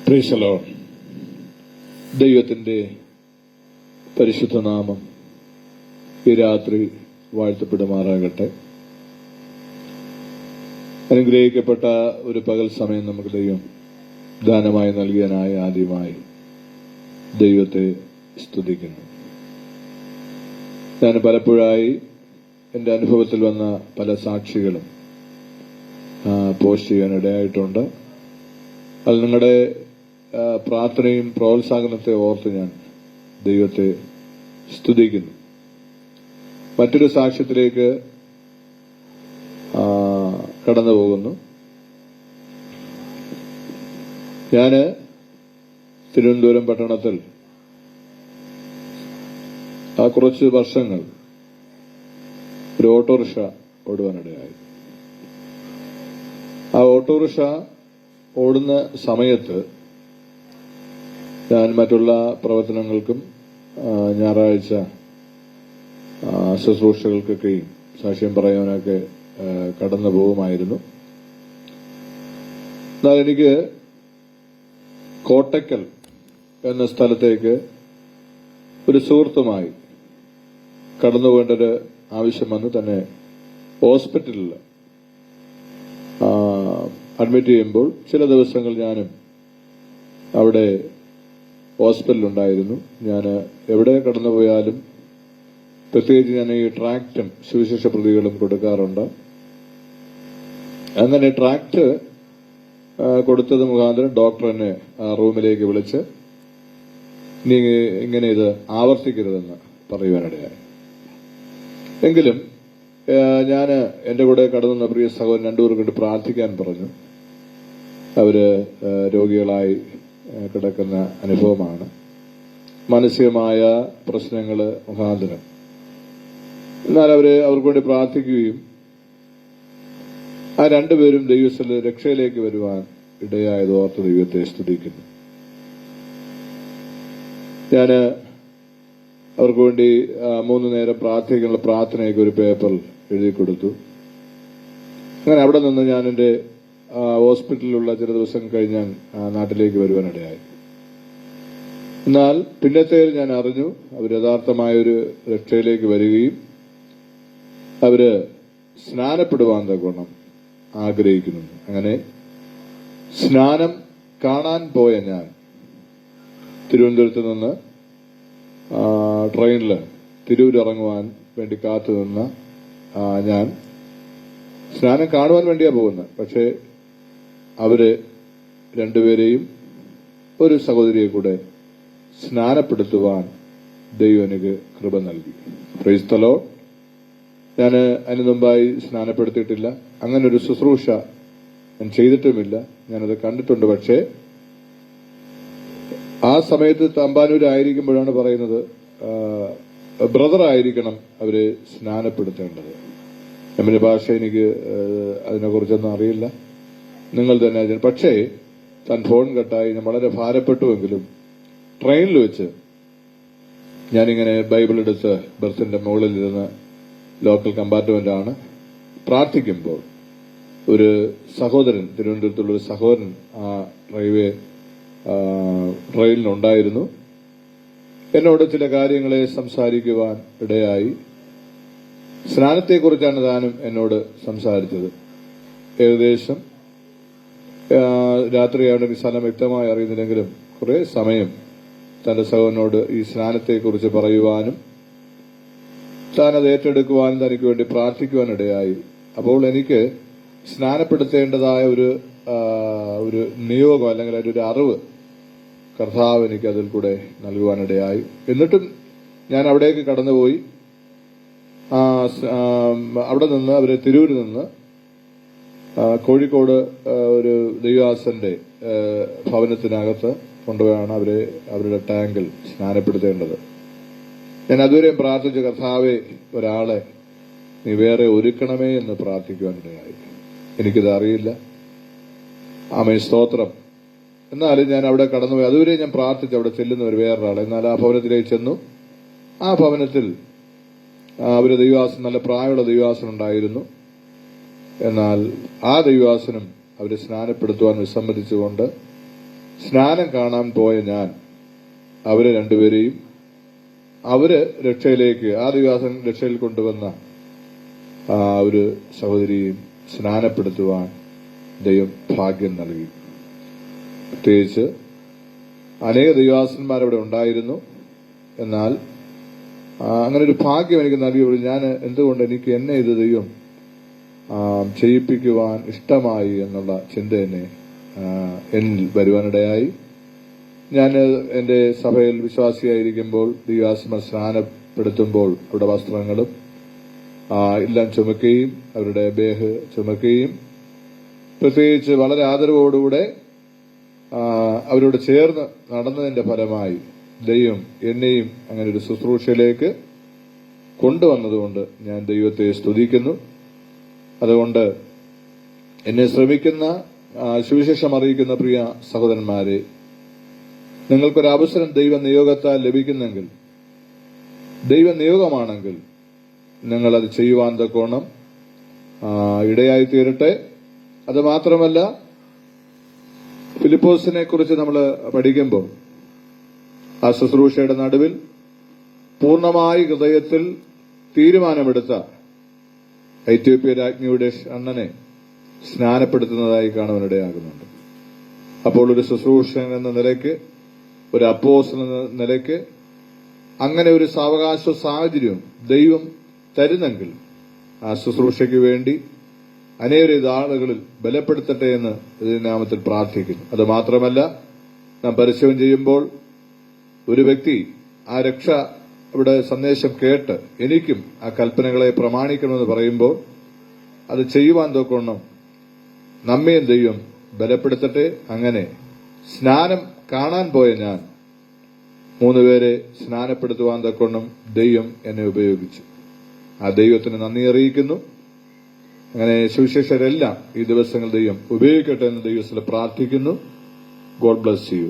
Praise the Lord. ദൈവത്തിന്റെ പരിശുദ്ധ നാമം ഈ രാത്രി വാഴ്ത്തപ്പെടുമാറാകട്ടെ. അനുഗ്രഹിക്കപ്പെട്ട ഒരു പകൽ സമയം നമുക്ക് ദൈവം ദാനമായി നൽകിയതിനായി ആദ്യമായി ദൈവത്തെ സ്തുതിക്കുന്നു. ഞാൻ പലപ്പോഴായി എൻ്റെ അനുഭവത്തിൽ വന്ന പല സാക്ഷികളും പോസ്റ്റ് ചെയ്യാനിടയായിട്ടുണ്ട്. അത് നിങ്ങളുടെ പ്രാർത്ഥനയും പ്രോത്സാഹനത്തെ ഓർത്ത് ഞാൻ ദൈവത്തെ സ്തുതിക്കുന്നു. മറ്റൊരു സാക്ഷ്യത്തിലേക്ക് കടന്നു പോകുന്നു. ഞാന് തിരുവനന്തപുരം പട്ടണത്തിൽ കുറച്ച് വർഷങ്ങൾ ഒരു ഓട്ടോറിക്ഷ ഓടുവാനിടയായി. ആ ഓട്ടോറിക്ഷ ഓടുന്ന സമയത്ത് ഞാൻ മറ്റുള്ള പ്രവർത്തനങ്ങൾക്കും ഞായറാഴ്ച ശുശ്രൂഷകൾക്കൊക്കെയും സാക്ഷ്യം പറയാനൊക്കെ കടന്നു പോകുമായിരുന്നു. എന്നാൽ എനിക്ക് കോട്ടക്കൽ എന്ന സ്ഥലത്തേക്ക് ഒരു സുഹൃത്തുമായി കടന്നു പോകേണ്ടൊരു ആവശ്യം വന്നു. തന്നെ ഹോസ്പിറ്റലിൽ അഡ്മിറ്റ് ചെയ്യുമ്പോൾ ചില ദിവസങ്ങൾ ഞാനും അവിടെ ഹോസ്പിറ്റലുണ്ടായിരുന്നു. ഞാൻ എവിടെ കടന്നു പോയാലും പ്രത്യേകിച്ച് ഞാൻ ഈ ട്രാക്റ്റും സുവിശേഷ പ്രതികളും കൊടുക്കാറുണ്ട്. അങ്ങനെ ട്രാക്റ്റ് കൊടുത്തത് മുഖാന്തരം ഡോക്ടർ എന്നെ റൂമിലേക്ക് വിളിച്ച് നീ ഇങ്ങനെ ഇത് ആവർത്തിക്കരുതെന്ന് പറയുവാനിടയായി. എങ്കിലും ഞാൻ എന്റെ കൂടെ കടന്നുവന്ന പ്രിയ സഹോദരൻ രണ്ടുപേർക്ക് വേണ്ടി പ്രാർത്ഥിക്കാൻ പറഞ്ഞു. അവര് രോഗികളായി കിടക്കുന്ന അനുഭവമാണ്. മാനസികമായ പ്രശ്നങ്ങൾ മുഖാന്തരം. എന്നാൽ അവർക്ക് വേണ്ടി പ്രാർത്ഥിക്കുകയും ആ രണ്ടുപേരും ദൈവസ്ഥല രക്ഷയിലേക്ക് വരുവാൻ ഇടയായത് ഓർത്ത് ദൈവത്തെ സ്തുതിക്കുന്നു. ഞാന് അവർക്ക് വേണ്ടി 3 നേരം പ്രാർത്ഥിക്കാനുള്ള പ്രാർത്ഥനയൊക്കെ ഒരു പേപ്പറിൽ എഴുതി കൊടുത്തു. അങ്ങനെ അവിടെ നിന്ന് ഞാൻ എന്റെ ഹോസ്പിറ്റലിലുള്ള ചില ദിവസം കഴിഞ്ഞ് ഞാൻ നാട്ടിലേക്ക് വരുവാനിടയായി. എന്നാൽ പിന്നത്തെ ഞാൻ അറിഞ്ഞു അവർ യഥാർത്ഥമായൊരു രക്ഷയിലേക്ക് വരികയും അവര് സ്നാനപ്പെടുവാൻ തക്കവണ്ണം ആഗ്രഹിക്കുന്നു. അങ്ങനെ സ്നാനം കാണാൻ പോയ ഞാൻ തിരുവനന്തപുരത്ത് നിന്ന് ട്രെയിനിൽ തിരൂരിറങ്ങുവാൻ വേണ്ടി കാത്തു നിന്ന ഞാൻ സ്നാനം കാണുവാൻ വേണ്ടിയാ പോകുന്നത്. പക്ഷേ അവര് രണ്ടുപേരെയും ഒരു സഹോദരിയെ കൂടെ സ്നാനപ്പെടുത്തുവാൻ ദൈവം എനിക്ക് കൃപ നൽകി. Praise the Lord. ഞാൻ അതിന് മുമ്പായി സ്നാനപ്പെടുത്തിയിട്ടില്ല. അങ്ങനെ ഒരു ശുശ്രൂഷ ഞാൻ ചെയ്തിട്ടുമില്ല. ഞാനത് കണ്ടിട്ടുണ്ട്. പക്ഷേ ആ സമയത്ത് തമ്പാനൂരായിരിക്കുമ്പോഴാണ് പറയുന്നത് ബ്രദർ ആയിരിക്കണം അവരെ സ്നാനപ്പെടുത്തേണ്ടത്. നമ്മുടെ ഭാഷ എനിക്ക് അതിനെക്കുറിച്ചൊന്നും അറിയില്ല. നിങ്ങൾ തന്നെ. പക്ഷേ താൻ ഫോൺ കട്ടായി ഞാൻ വളരെ ഭാരപ്പെട്ടുവെങ്കിലും ട്രെയിനിൽ വെച്ച് ഞാനിങ്ങനെ ബൈബിൾ എടുത്ത് ബർത്തിന്റെ മുകളിലിരുന്ന് ലോക്കൽ കമ്പാർട്ട്മെന്റാണ് പ്രാർത്ഥിക്കുമ്പോൾ ഒരു സഹോദരൻ, തിരുവനന്തപുരത്തുള്ള ഒരു സഹോദരൻ ആ ട്രെയിനിലുണ്ടായിരുന്നു. എന്നോട് ചില കാര്യങ്ങളെ സംസാരിക്കുവാൻ ഇടയായി. സ്നാനത്തെക്കുറിച്ചാണ് താനും എന്നോട് സംസാരിച്ചത്. ഏകദേശം രാത്രിയായിട്ട് ഈ സ്ഥലം വ്യക്തമായി അറിയുന്നില്ലെങ്കിലും കുറെ സമയം തന്റെ സഹോദരനോട് ഈ സ്നാനത്തെക്കുറിച്ച് പറയുവാനും താൻ അത് ഏറ്റെടുക്കുവാനും തനിക്ക് വേണ്ടി പ്രാർത്ഥിക്കുവാനിടയായി. അപ്പോൾ എനിക്ക് സ്നാനപ്പെടുത്തേണ്ടതായ ഒരു നിയോഗം അല്ലെങ്കിൽ ഒരു അറിവ് കർത്താവ് എനിക്ക് അതിൽ കൂടെ നൽകുവാനിടയായി. എന്നിട്ടും ഞാൻ അവിടേക്ക് കടന്നുപോയി. അവിടെ നിന്ന് അവരെ തിരൂരിൽ നിന്ന് കോഴിക്കോട് ഒരു ദൈവദാസന്റെ ഭവനത്തിനകത്ത് കൊണ്ടുപോയാണ് അവരുടെ ടാങ്കിൽ സ്നാനപ്പെടുത്തേണ്ടത്. ഞാൻ അതുവരെയും പ്രാർത്ഥിച്ചു, കർത്താവെ ഒരാളെ നീ വേറെ ഒരുക്കണമേ എന്ന് പ്രാർത്ഥിക്കുവാനിടയായി. എനിക്കിത് അറിയില്ല. ആമേൻ, സ്തോത്രം. എന്നാലും ഞാൻ അവിടെ കടന്നുപോയി. അതുവരെ ഞാൻ പ്രാർത്ഥിച്ചു അവിടെ ചെല്ലുന്നവർ വേറൊരാൾ. എന്നാൽ ആ ഭവനത്തിലേക്ക് ചെന്നു. ആ ഭവനത്തിൽ അവര് ദൈവദാസൻ, നല്ല പ്രായമുള്ള ദൈവദാസൻ ഉണ്ടായിരുന്നു. എന്നാൽ ആ ദൈവദാസനും അവരെ സ്നാനപ്പെടുത്തുവാൻ വിസമ്മതിച്ചുകൊണ്ട് സ്നാനം കാണാൻ പോയ ഞാൻ അവരെ രണ്ടുപേരെയും രക്ഷയിലേക്ക് ആ ദിവസം രക്ഷയിൽ കൊണ്ടുവന്ന ഒരു സഹോദരിയെയും സ്നാനപ്പെടുത്തുവാൻ ദൈവം ഭാഗ്യം നൽകി. പ്രത്യേകിച്ച് അനേക ദൈവദാസന്മാരവിടെ ഉണ്ടായിരുന്നു. എന്നാൽ അങ്ങനെ ഒരു ഭാഗ്യം എനിക്ക് നൽകിയപ്പോൾ ഞാൻ എന്തുകൊണ്ട് എനിക്ക് എന്നെ ഇത് ദൈവം ചെയ്യിപ്പിക്കുവാൻ ഇഷ്ടമായി എന്നുള്ള ചിന്ത എന്നെ എന്നിൽ വരുവാനിടയായി. ഞാൻ എന്റെ സഭയിൽ വിശ്വാസിയായിരിക്കുമ്പോൾ ദൈവദാസന്മാർ സ്നാനപ്പെടുത്തുമ്പോൾ അവരുടെ വസ്ത്രങ്ങളും എല്ലാം ചുമക്കുകയും അവരുടെ ബേഹ് ചുമക്കുകയും പ്രത്യേകിച്ച് വളരെ ആദരവോടുകൂടെ അവരോട് ചേർന്ന് നടന്നതിന്റെ ഫലമായി ദൈവം എന്നെയും അങ്ങനെ ഒരു ശുശ്രൂഷയിലേക്ക് കൊണ്ടുവന്നതുകൊണ്ട് ഞാൻ ദൈവത്തെ സ്തുതിക്കുന്നു. അതുകൊണ്ട് എന്നെ ശ്രമിക്കുന്ന സുവിശേഷം അറിയിക്കുന്ന പ്രിയ സഹോദരന്മാരെ, നിങ്ങൾക്കൊരവസരം ദൈവ നിയോഗത്താൽ ലഭിക്കുന്നെങ്കിൽ, ദൈവ നിയോഗമാണെങ്കിൽ നിങ്ങളത് ചെയ്യുവാൻ തക്കോണം ഇടയായി തീരട്ടെ. അത് മാത്രമല്ല, ഫിലിപ്പോസിനെ കുറിച്ച് നമ്മൾ പഠിക്കുമ്പോൾ ആ ശുശ്രൂഷയുടെ നടുവിൽ പൂർണ്ണമായി ഹൃദയത്തിൽ തീരുമാനമെടുത്ത എത്യോപ്യ രാജ്ഞിയുടെ അണ്ണനെ സ്നാനപ്പെടുത്തുന്നതായി കാണുവാനിടയാകുന്നുണ്ട്. അപ്പോൾ ഒരു ശുശ്രൂഷകൻ എന്ന നിലയ്ക്ക്, ഒരു അപ്പോസ്തലൻ എന്ന നിലയ്ക്ക് അങ്ങനെ ഒരു സാവകാശ സാഹചര്യം ദൈവം തരുന്നെങ്കിൽ ആ ശുശ്രൂഷയ്ക്ക് വേണ്ടി അനേകം ആളുകളിൽ ബലപ്പെടുത്തട്ടെ എന്ന് ഇതിന്റെ നാമത്തിൽ പ്രാർത്ഥിക്കുന്നു. അത് മാത്രമല്ല, നാം പരിശോധന ചെയ്യുമ്പോൾ ഒരു വ്യക്തി ആ രക്ഷ ഇവിടെ സന്ദേശം കേട്ട് എനിക്കും ആ കൽപ്പനകളെ പ്രമാണിക്കണമെന്ന് പറയുമ്പോൾ അത് ചെയ്യുവാൻ തോക്കണം നമ്മയും ദൈവം ബലപ്പെടുത്തട്ടെ. അങ്ങനെ സ്നാനം കാണാൻ പോയ ഞാൻ 3 പേരെ സ്നാനപ്പെടുത്തുവാൻ തക്കണം ദൈവം എന്നെ ഉപയോഗിച്ചു. ആ ദൈവത്തിന് നന്ദി അറിയിക്കുന്നു. അങ്ങനെ സുവിശേഷരെല്ലാം ഈ ദിവസങ്ങൾ ദൈവം ഉപയോഗിക്കട്ടെ എന്ന് ദൈവത്തിൽ പ്രാർത്ഥിക്കുന്നു. God bless you.